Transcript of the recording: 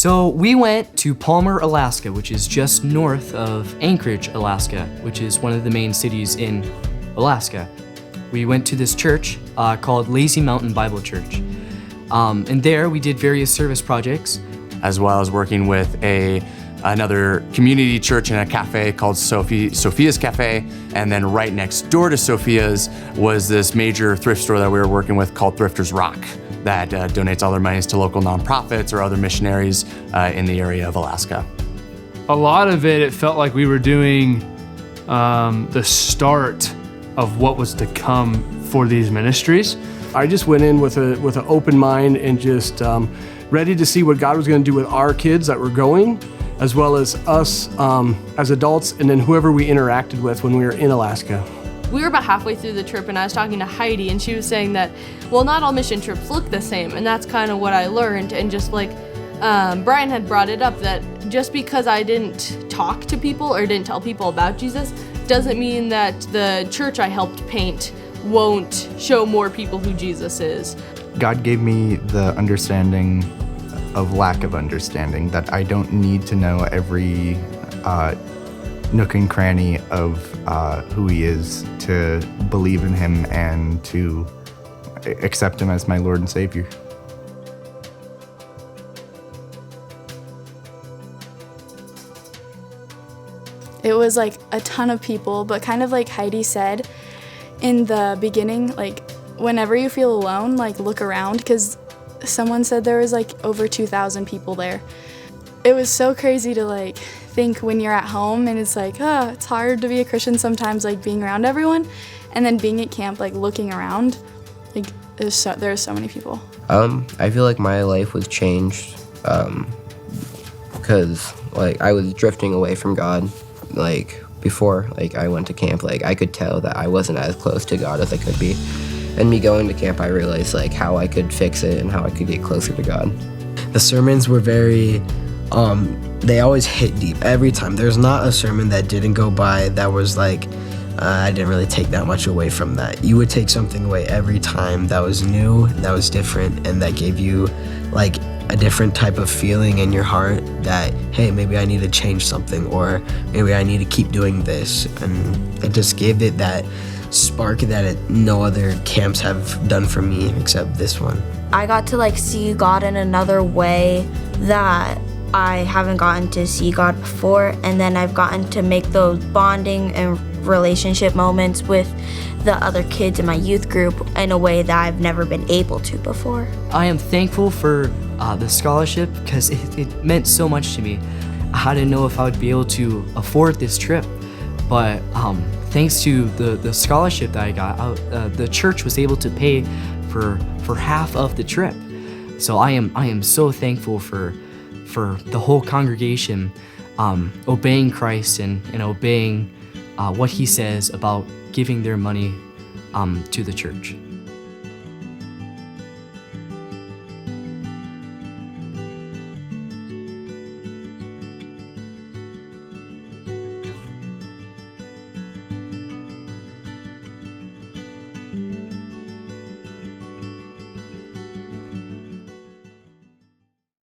So we went to Palmer, Alaska, which is just north of Anchorage, Alaska, which is one of the main cities in Alaska. We went to this church called Lazy Mountain Bible Church. And there we did various service projects, as well as working with another community church in a cafe called Sophia's Cafe. And then right next door to Sophia's was this major thrift store that we were working with called Thrifters Rock that donates all their monies to local nonprofits or other missionaries in the area of Alaska. A lot of it felt like we were doing the start of what was to come for these ministries. I just went in with an open mind and just ready to see what God was going to do with our kids that were going, as well as us as adults, and then whoever we interacted with when we were in Alaska. We were about halfway through the trip and I was talking to Heidi and she was saying that, well, not all mission trips look the same, and that's kind of what I learned. And just like Brian had brought it up, that just because I didn't talk to people or didn't tell people about Jesus doesn't mean that the church I helped paint won't show more people who Jesus is. God gave me the understanding of lack of understanding, that I don't need to know every nook and cranny of who he is to believe in him and to accept him as my Lord and Savior. It was like a ton of people, but kind of like Heidi said in the beginning, like whenever you feel alone, like look around, because someone said there was like over 2,000 people there. It was so crazy to like think when you're at home and it's like, it's hard to be a Christian sometimes, like being around everyone, and then being at camp, like looking around, like there's so many people. I feel like my life was changed because like I was drifting away from God. Like before, like I went to camp, like I could tell that I wasn't as close to God as I could be. And me going to camp, I realized like how I could fix it and how I could get closer to God. The sermons were very, they always hit deep every time. There's not a sermon that didn't go by that was like, I didn't really take that much away from that. You would take something away every time that was new, that was different, and that gave you like a different type of feeling in your heart that, hey, maybe I need to change something, or maybe I need to keep doing this. And it just gave it that spark that no other camps have done for me except this one. I got to like see God in another way that I haven't gotten to see God before, and then I've gotten to make those bonding and relationship moments with the other kids in my youth group in a way that I've never been able to before. I am thankful for the scholarship because it meant so much to me. I didn't know if I would be able to afford this trip, but thanks to the scholarship that I got, the church was able to pay for half of the trip. So I am so thankful for the whole congregation obeying Christ and obeying what he says about giving their money to the church.